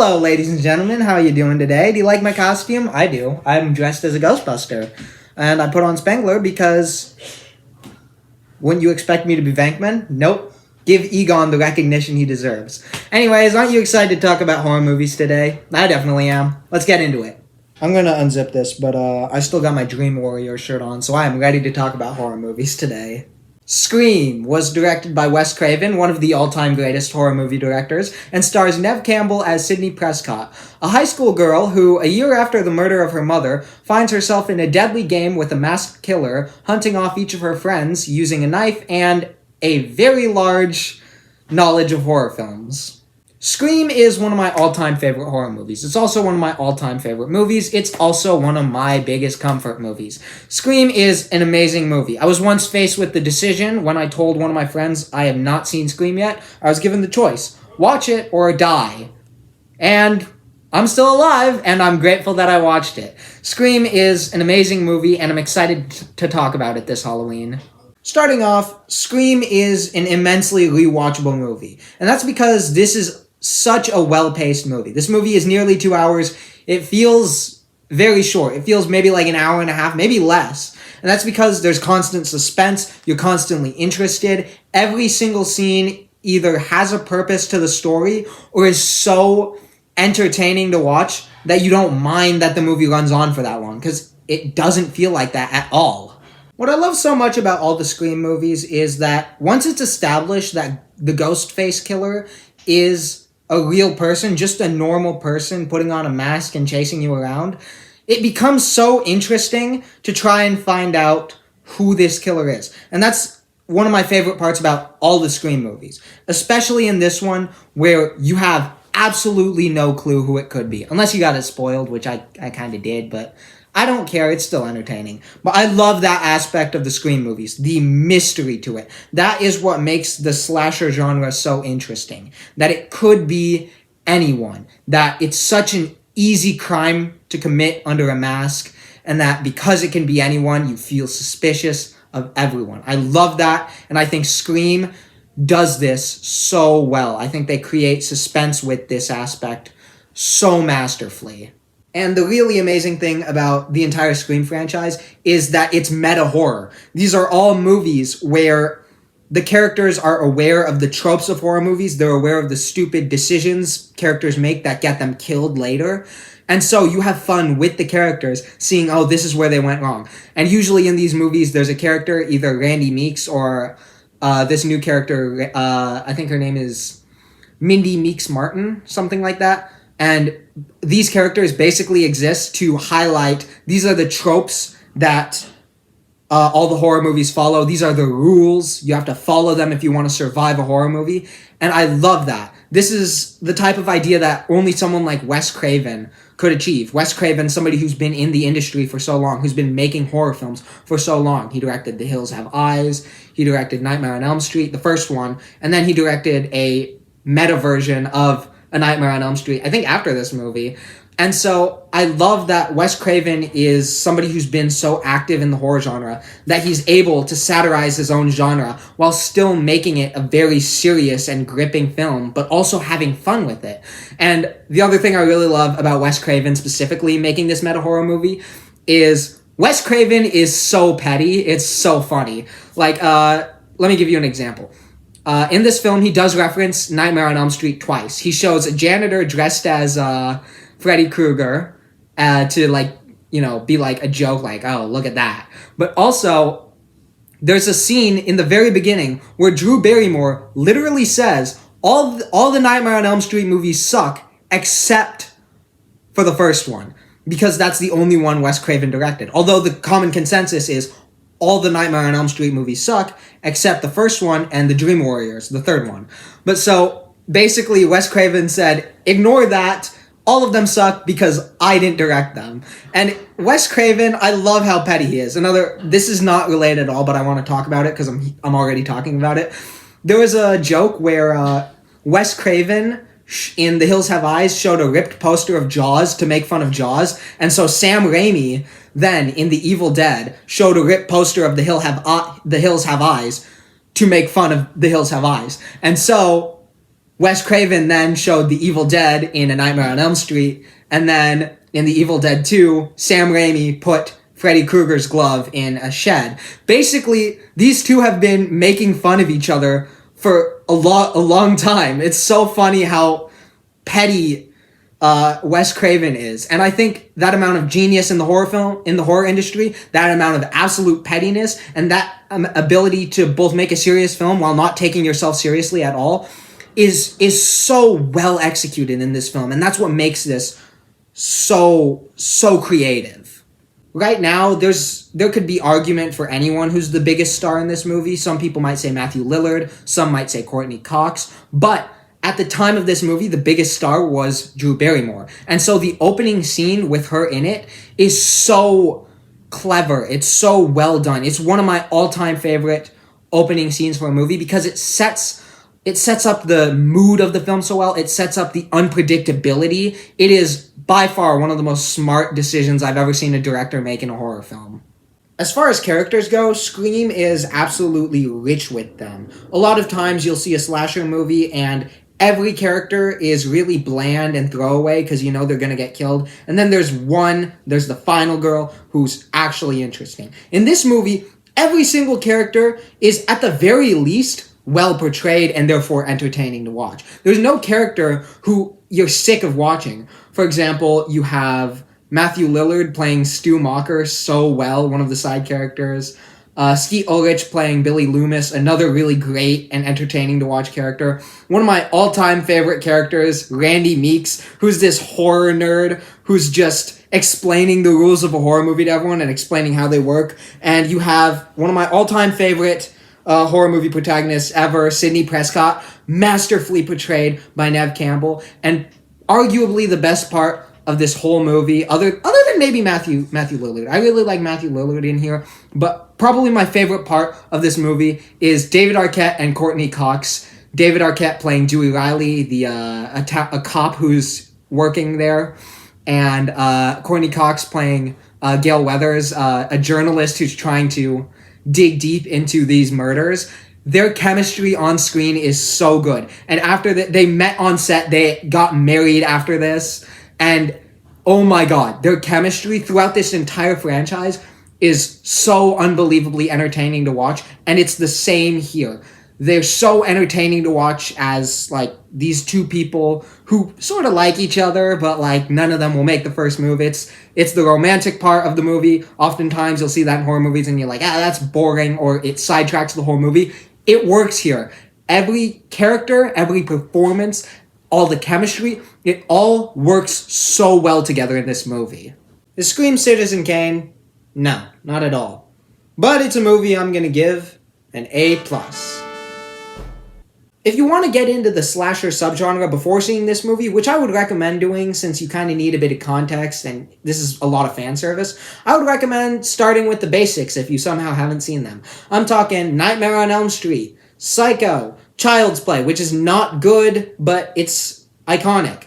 Hello, ladies and gentlemen. How are you doing today? Do you like my costume? I do. I'm dressed as a Ghostbuster. And I put on Spengler because... Wouldn't you expect me to be Venkman? Nope. Give Egon the recognition he deserves. Anyways, aren't you excited to talk about horror movies today? I definitely am. Let's get into it. I'm gonna unzip this, but I still got my Dream Warrior shirt on, so I am ready to talk about horror movies today. Scream was directed by Wes Craven, one of the all-time greatest horror movie directors, and stars Neve Campbell as Sidney Prescott, a high school girl who, a year after the murder of her mother, finds herself in a deadly game with a masked killer, hunting off each of her friends using a knife and a very large knowledge of horror films. Scream is one of my all-time favorite horror movies. It's also one of my all-time favorite movies. It's also one of my biggest comfort movies. Scream is an amazing movie. I was once faced with the decision when I told one of my friends I have not seen Scream yet. I was given the choice, watch it or die. And I'm still alive, and I'm grateful that I watched it. Scream is an amazing movie, and I'm excited to talk about it this Halloween. Starting off, Scream is an immensely rewatchable movie. And that's because this is such a well-paced movie. This movie is nearly 2 hours. It feels very short. It feels maybe like an hour and a half, maybe less. And that's because there's constant suspense. You're constantly interested. Every single scene either has a purpose to the story or is so entertaining to watch that you don't mind that the movie runs on for that long, because it doesn't feel like that at all. What I love so much about all the Scream movies is that once it's established that the Ghostface killer is a real person, just a normal person putting on a mask and chasing you around, it becomes so interesting to try and find out who this killer is. And that's one of my favorite parts about all the Scream movies, especially in this one where you have absolutely no clue who it could be, unless you got it spoiled, which I kind of did, but I don't care. It's still entertaining. But I love that aspect of the Scream movies, the mystery to it. That is what makes the slasher genre so interesting. That it could be anyone. That it's such an easy crime to commit under a mask. And that because it can be anyone, you feel suspicious of everyone. I love that. And I think Scream does this so well. I think they create suspense with this aspect so masterfully. And the really amazing thing about the entire Scream franchise is that it's meta horror. These are all movies where the characters are aware of the tropes of horror movies. They're aware of the stupid decisions characters make that get them killed later. And so you have fun with the characters, seeing, oh, this is where they went wrong. And usually in these movies, there's a character, either Randy Meeks or this new character, I think her name is Mindy Meeks Martin, something like that. And these characters basically exist to highlight, these are the tropes that all the horror movies follow. These are the rules. You have to follow them if you want to survive a horror movie. And I love that. This is the type of idea that only someone like Wes Craven could achieve. Wes Craven, somebody who's been in the industry for so long, who's been making horror films for so long. He directed The Hills Have Eyes. He directed Nightmare on Elm Street, the first one. And then he directed a meta version of A Nightmare on Elm Street, I think after this movie. And so I love that Wes Craven is somebody who's been so active in the horror genre that he's able to satirize his own genre while still making it a very serious and gripping film, but also having fun with it. And the other thing I really love about Wes Craven specifically making this meta horror movie is Wes Craven is so petty. It's so funny. Like, let me give you an example. In this film, he does reference Nightmare on Elm Street twice. He shows a janitor dressed as Freddy Krueger to, like, you know, be like a joke, like, oh, look at that. But also, there's a scene in the very beginning where Drew Barrymore literally says, all the Nightmare on Elm Street movies suck except for the first one, because that's the only one Wes Craven directed. Although the common consensus is all the Nightmare on Elm Street movies suck, except the first one and the Dream Warriors, the third one. But so, basically, Wes Craven said, ignore that, all of them suck because I didn't direct them. And Wes Craven, I love how petty he is. This is not related at all, but I want to talk about it because I'm already talking about it. There was a joke where Wes Craven in The Hills Have Eyes showed a ripped poster of Jaws to make fun of Jaws. And so Sam Raimi then in The Evil Dead showed a ripped poster of The Hills Have Eyes to make fun of The Hills Have Eyes. And so Wes Craven then showed The Evil Dead in A Nightmare on Elm Street, and then in The Evil Dead 2, Sam Raimi put Freddy Krueger's glove in a shed. Basically, these two have been making fun of each other for a long time. It's so funny how petty Wes Craven is. And I think that amount of genius in the horror industry, that amount of absolute pettiness, and that ability to both make a serious film while not taking yourself seriously at all is so well executed in this film. And that's what makes this so creative. Right now, there could be argument for anyone who's the biggest star in this movie. Some people might say Matthew Lillard, some might say Courtney Cox, but at the time of this movie, the biggest star was Drew Barrymore. And so the opening scene with her in it is so clever. It's so well done. It's one of my all-time favorite opening scenes for a movie because it sets up the mood of the film so well. It sets up the unpredictability. It is by far one of the most smart decisions I've ever seen a director make in a horror film. As far as characters go, Scream is absolutely rich with them. A lot of times you'll see a slasher movie and every character is really bland and throwaway because you know they're going to get killed. And then there's the final girl who's actually interesting. In this movie, every single character is at the very least well portrayed and therefore entertaining to watch. There's no character who you're sick of watching. For example, you have Matthew Lillard playing Stu Macher so well, one of the side characters. Skeet Ulrich playing Billy Loomis, another really great and entertaining to watch character. One of my all-time favorite characters, Randy Meeks, who's this horror nerd who's just explaining the rules of a horror movie to everyone and explaining how they work. And you have one of my all-time favorite horror movie protagonists ever, Sidney Prescott, masterfully portrayed by Neve Campbell, and arguably the best part of this whole movie, other than maybe Matthew Lillard. I really like Matthew Lillard in here, but probably my favorite part of this movie is David Arquette and Courtney Cox. David Arquette playing Dewey Riley, a cop who's working there, and Courtney Cox playing Gail Weathers, a journalist who's trying to dig deep into these murders. Their chemistry on screen is so good. And after they met on set, they got married after this. And oh my god, their chemistry throughout this entire franchise is so unbelievably entertaining to watch. And it's the same here. They're so entertaining to watch as, like, these two people who sort of like each other, but, like, none of them will make the first move. It's the romantic part of the movie. Oftentimes you'll see that in horror movies and you're like, that's boring, or it sidetracks the whole movie. It works here. Every character, every performance, all the chemistry, it all works so well together in this movie. Is Scream Citizen Kane? No, not at all. But it's a movie I'm gonna give an A+. If you want to get into the slasher subgenre before seeing this movie, which I would recommend doing since you kind of need a bit of context and this is a lot of fan service, I would recommend starting with the basics if you somehow haven't seen them. I'm talking Nightmare on Elm Street, Psycho, Child's Play, which is not good, but it's iconic.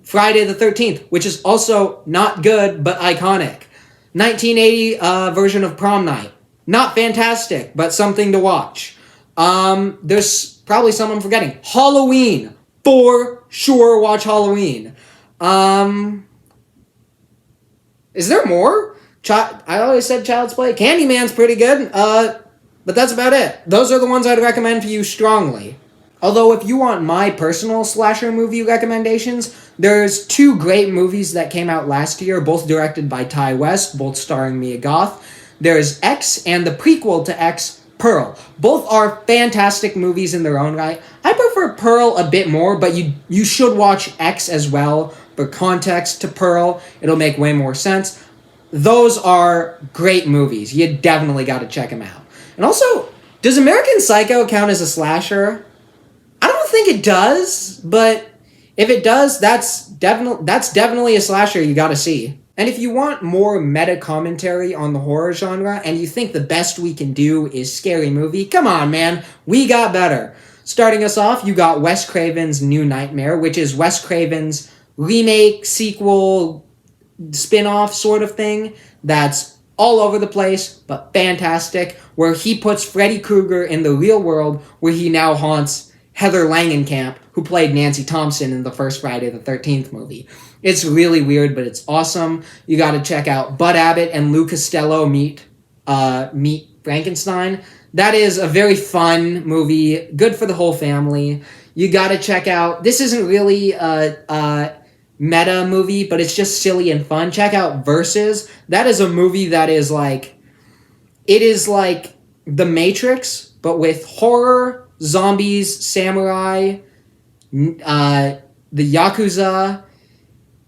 Friday the 13th, which is also not good, but iconic. 1980 version of Prom Night. Not fantastic, but something to watch. There's probably some I'm forgetting. Halloween. For sure, watch Halloween. Is there more? I always said Child's Play. Candyman's pretty good. But that's about it. Those are the ones I'd recommend for you strongly. Although if you want my personal slasher movie recommendations, there's two great movies that came out last year, both directed by Ty West, both starring Mia Goth. There's X and the prequel to X, Pearl. Both are fantastic movies in their own right. I prefer Pearl a bit more, but you should watch X as well for context to Pearl. It'll make way more sense. Those are great movies. You definitely got to check them out. And also, does American Psycho count as a slasher? I don't think it does, but if it does, that's definitely a slasher you got to see. And if you want more meta commentary on the horror genre and you think the best we can do is scary movie, come on, man. We got better. Starting us off, you got Wes Craven's New Nightmare, which is Wes Craven's remake, sequel, spin-off sort of thing that's all over the place, but fantastic, where he puts Freddy Krueger in the real world, where he now haunts Heather Langenkamp, who who played Nancy Thompson in the first Friday the 13th movie. It's really weird, but it's awesome. You got to check out Bud Abbott and Lou Costello meet Frankenstein. That is a very fun movie, good for the whole family. You got to check out. This isn't really a meta movie, but it's just silly and fun. Check out Versus. That is a movie that is like, it is like The Matrix, but with horror, zombies, samurai, the Yakuza,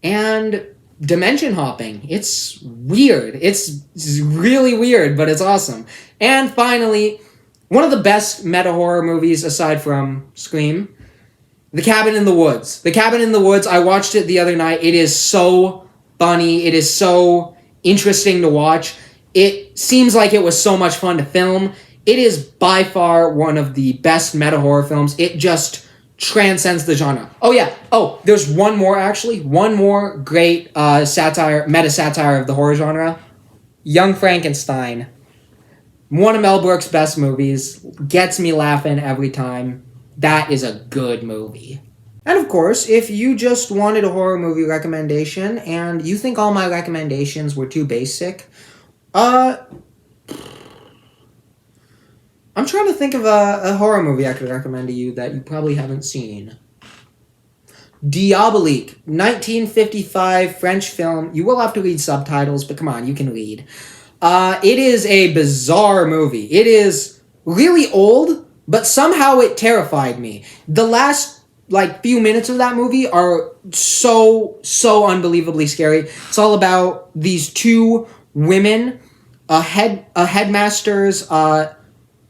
and dimension hopping. It's weird. It's really weird, but it's awesome. And finally, one of the best meta horror movies aside from Scream, The Cabin in the Woods. The Cabin in the Woods, I watched it the other night. It is so funny. It is so interesting to watch. It seems like it was so much fun to film. It is by far one of the best meta horror films. It just transcends the genre. Oh yeah. Oh, there's one more actually. One more great meta satire of the horror genre. Young Frankenstein. One of Mel Brooks' best movies. Gets me laughing every time. That is a good movie. And of course, if you just wanted a horror movie recommendation and you think all my recommendations were too basic, I'm trying to think of a horror movie I could recommend to you that you probably haven't seen. Diabolique, 1955 French film. You will have to read subtitles, but come on, you can read. It is a bizarre movie. It is really old, but somehow it terrified me. The last few minutes of that movie are so unbelievably scary. It's all about these two women, a headmaster's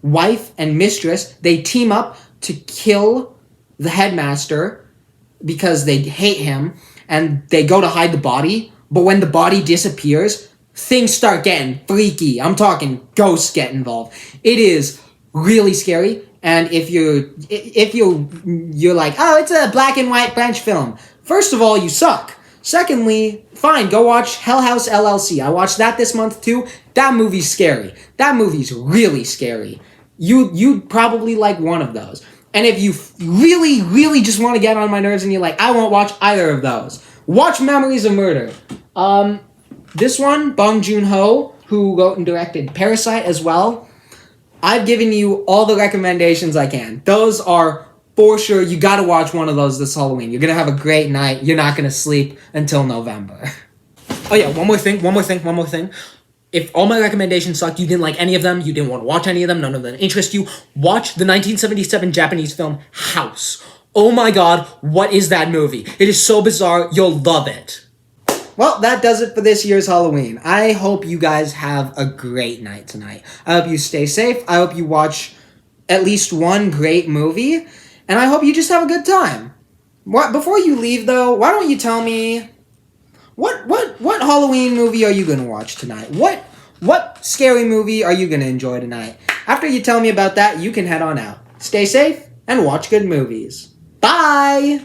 wife and mistress. They team up to kill the headmaster because they hate him, and they go to hide the body. But when the body disappears, things start getting freaky. I'm talking ghosts get involved. It is really scary. And if you're like, oh, it's a black and white French film. First of all, you suck. Secondly, fine, go watch Hell House LLC. I watched that this month too. That movie's scary. That movie's really scary. You'd probably like one of those. And if you really just want to get on my nerves and you're like, I won't watch either of those, watch Memories of Murder. This one, Bong Joon-ho, who wrote and directed Parasite as well. I've given you all the recommendations I can. Those are for sure. You got to watch one of those this Halloween. You're going to have a great night. You're not going to sleep until November. Oh yeah, one more thing. If all my recommendations sucked, you didn't like any of them, you didn't want to watch any of them, none of them interest you, watch the 1977 Japanese film House. Oh my god, what is that movie? It is so bizarre, you'll love it. Well, that does it for this year's Halloween. I hope you guys have a great night tonight. I hope you stay safe. I hope you watch at least one great movie. And I hope you just have a good time. Before you leave, though, why don't you tell me, what Halloween movie are you going to watch tonight? What scary movie are you going to enjoy tonight? After you tell me about that, you can head on out. Stay safe and watch good movies. Bye!